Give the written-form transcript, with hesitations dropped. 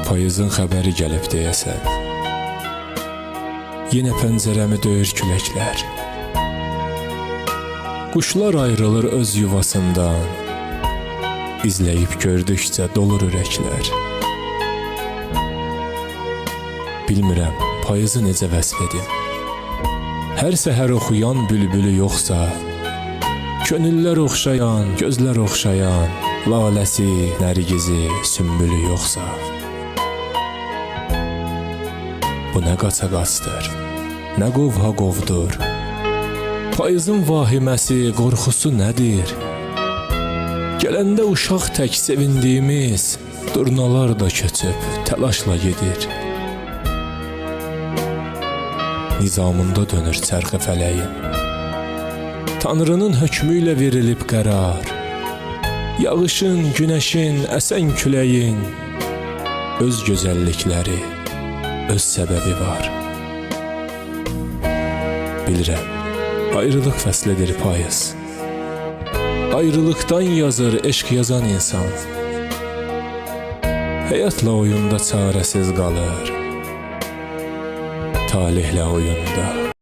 Payızın xəbəri gəlib deyəsən. Yenə pəncərəmi döyür küləklər. Quşlar ayrılır öz yuvasından. İzləyib gördükcə dolur ürəklər. Bilmirəm, payızı necə vəsf edim. Hər səhər oxuyan bülbülü yoxsa, könüllər oxşayan, gözlər oxşayan, laləsi, nərgizi, sümbülü yoxsa. Bu nə qaça-qaçdır, nə qovha-qovdur. Payızın vahiməsi, qorxusu nədir? Gələndə uşaq tək sevindiyimiz, durnalar da köçüb təlaşla gedir. Nizamında dönür çərxi fələyin. Tanrının hökmü ilə verilib qərar. Yağışın, günəşin, əsən küləyin öz gözəllikləri, öz səbəbi var. Bilirəm, ayrılıq fəslidir payız. Ayrılıqdan yazır eşq yazan insan. Həyatla oyunda çarəsiz qalır, talihlə oyunda